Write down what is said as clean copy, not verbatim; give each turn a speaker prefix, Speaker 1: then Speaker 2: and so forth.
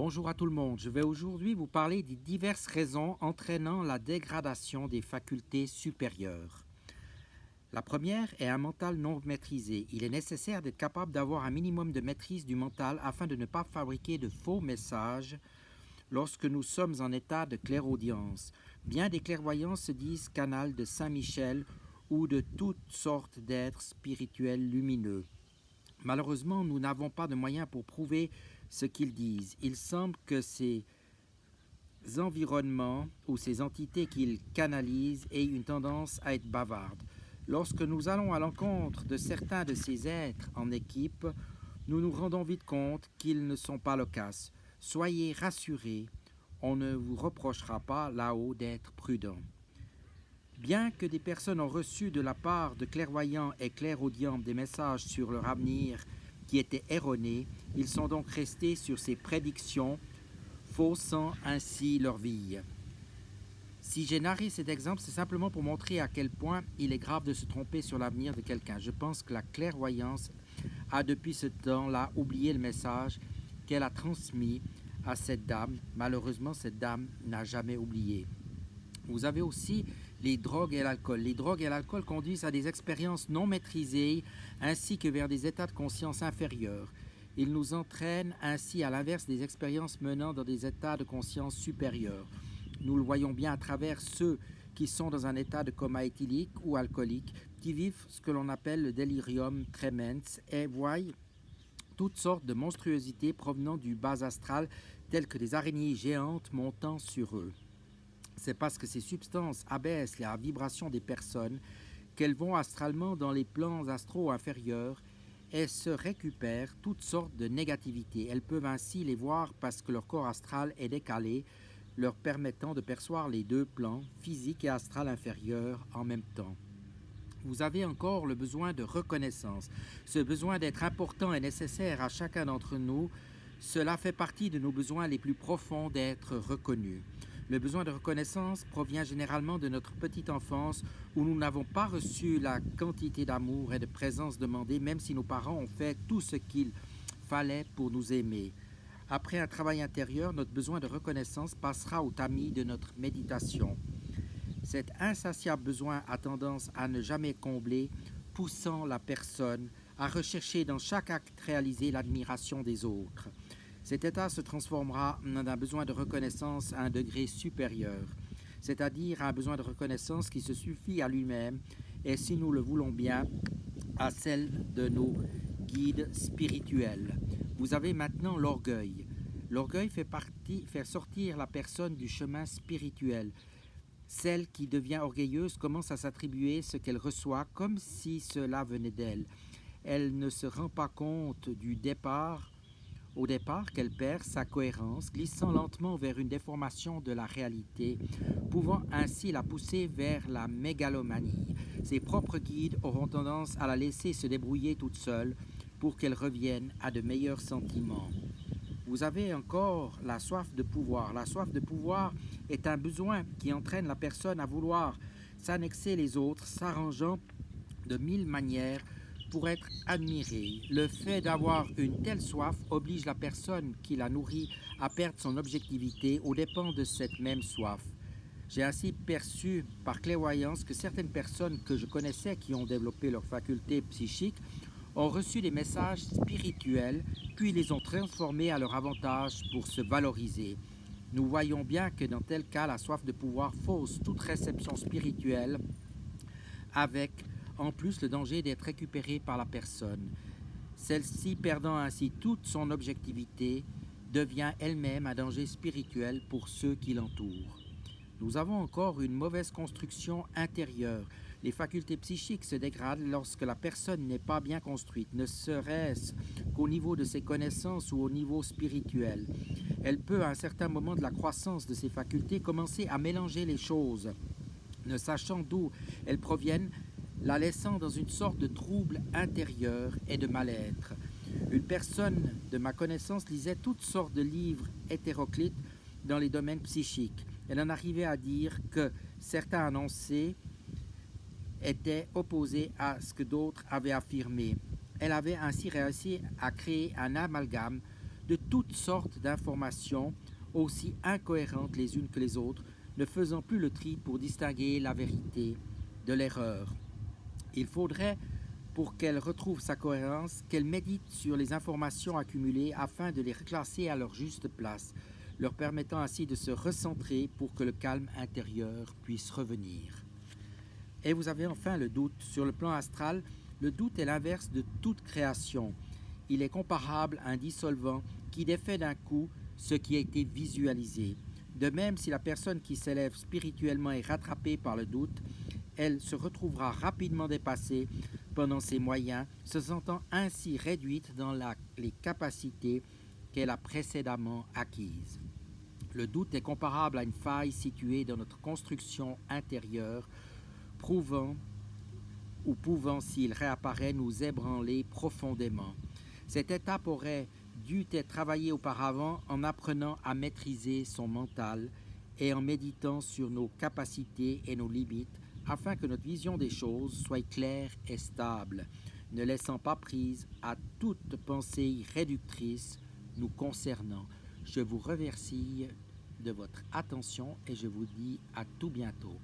Speaker 1: Bonjour à tout le monde. Je vais aujourd'hui vous parler des diverses raisons entraînant la dégradation des facultés supérieures. La première est un mental non maîtrisé. Il est nécessaire d'être capable d'avoir un minimum de maîtrise du mental afin de ne pas fabriquer de faux messages lorsque nous sommes en état de clairaudience. Bien des clairvoyants se disent canal de Saint-Michel ou de toutes sortes d'êtres spirituels lumineux. Malheureusement, nous n'avons pas de moyens pour prouver ce qu'ils disent. Il semble que ces environnements ou ces entités qu'ils canalisent aient une tendance à être bavardes. Lorsque nous allons à l'encontre de certains de ces êtres en équipe, nous nous rendons vite compte qu'ils ne sont pas loquaces. Soyez rassurés, on ne vous reprochera pas là-haut d'être prudent. Bien que des personnes ont reçu de la part de clairvoyants et clairaudients des messages sur leur avenir qui étaient erronés, ils sont donc restés sur ces prédictions, faussant ainsi leur vie. Si j'ai narré cet exemple, c'est simplement pour montrer à quel point il est grave de se tromper sur l'avenir de quelqu'un. Je pense que la clairvoyance a depuis ce temps-là oublié le message qu'elle a transmis à cette dame. Malheureusement, cette dame n'a jamais oublié. Vous avez aussi les drogues et l'alcool. Les drogues et l'alcool conduisent à des expériences non maîtrisées ainsi que vers des états de conscience inférieurs. Ils nous entraînent ainsi à l'inverse des expériences menant dans des états de conscience supérieurs. Nous le voyons bien à travers ceux qui sont dans un état de coma éthylique ou alcoolique, qui vivent ce que l'on appelle le delirium tremens et voient toutes sortes de monstruosités provenant du bas astral, telles que des araignées géantes montant sur eux. C'est parce que ces substances abaissent la vibration des personnes qu'elles vont astralement dans les plans astraux inférieurs et se récupèrent toutes sortes de négativités. Elles peuvent ainsi les voir parce que leur corps astral est décalé, leur permettant de percevoir les deux plans, physique et astral inférieur, en même temps. Vous avez encore le besoin de reconnaissance. Ce besoin d'être important est nécessaire à chacun d'entre nous. Cela fait partie de nos besoins les plus profonds d'être reconnus. Le besoin de reconnaissance provient généralement de notre petite enfance où nous n'avons pas reçu la quantité d'amour et de présence demandée, même si nos parents ont fait tout ce qu'il fallait pour nous aimer. Après un travail intérieur, notre besoin de reconnaissance passera au tamis de notre méditation. Cet insatiable besoin a tendance à ne jamais combler, poussant la personne à rechercher dans chaque acte réalisé l'admiration des autres. Cet état se transformera d'un besoin de reconnaissance à un degré supérieur, c'est-à-dire un besoin de reconnaissance qui se suffit à lui-même et, si nous le voulons bien, à celle de nos guides spirituels. Vous avez maintenant l'orgueil. L'orgueil fait sortir la personne du chemin spirituel. Celle qui devient orgueilleuse commence à s'attribuer ce qu'elle reçoit comme si cela venait d'elle. Elle ne se rend pas compte au départ qu'elle perd sa cohérence, glissant lentement vers une déformation de la réalité, pouvant ainsi la pousser vers la mégalomanie. Ses propres guides auront tendance à la laisser se débrouiller toute seule pour qu'elle revienne à de meilleurs sentiments. Vous avez encore la soif de pouvoir. La soif de pouvoir est un besoin qui entraîne la personne à vouloir s'annexer les autres, s'arrangeant de mille manières pour être admirée. Le fait d'avoir une telle soif oblige la personne qui la nourrit à perdre son objectivité aux dépens de cette même soif. J'ai ainsi perçu par clairvoyance que certaines personnes que je connaissais qui ont développé leur faculté psychique ont reçu des messages spirituels, puis les ont transformés à leur avantage pour se valoriser. Nous voyons bien que dans tel cas, la soif de pouvoir fausse toute réception spirituelle, avec en plus le danger d'être récupérée par la personne. Celle-ci, perdant ainsi toute son objectivité, devient elle-même un danger spirituel pour ceux qui l'entourent. Nous avons encore une mauvaise construction intérieure. Les facultés psychiques se dégradent lorsque la personne n'est pas bien construite, ne serait-ce qu'au niveau de ses connaissances ou au niveau spirituel. Elle peut, à un certain moment de la croissance de ses facultés, commencer à mélanger les choses, ne sachant d'où elles proviennent, la laissant dans une sorte de trouble intérieur et de mal-être. Une personne de ma connaissance lisait toutes sortes de livres hétéroclites dans les domaines psychiques. Elle en arrivait à dire que certains annoncés étaient opposés à ce que d'autres avaient affirmé. Elle avait ainsi réussi à créer un amalgame de toutes sortes d'informations, aussi incohérentes les unes que les autres, ne faisant plus le tri pour distinguer la vérité de l'erreur. Il faudrait, pour qu'elle retrouve sa cohérence, qu'elle médite sur les informations accumulées afin de les reclasser à leur juste place, leur permettant ainsi de se recentrer pour que le calme intérieur puisse revenir. Et vous avez enfin le doute. Sur le plan astral, le doute est l'inverse de toute création. Il est comparable à un dissolvant qui défait d'un coup ce qui a été visualisé. De même, si la personne qui s'élève spirituellement est rattrapée par le doute, elle se retrouvera rapidement dépassée pendant ses moyens, se sentant ainsi réduite dans les capacités qu'elle a précédemment acquises. Le doute est comparable à une faille située dans notre construction intérieure, prouvant ou pouvant, s'il réapparaît, nous ébranler profondément. Cette étape aurait dû être travaillée auparavant en apprenant à maîtriser son mental et en méditant sur nos capacités et nos limites afin que notre vision des choses soit claire et stable, ne laissant pas prise à toute pensée réductrice nous concernant. Je vous remercie de votre attention et je vous dis à tout bientôt.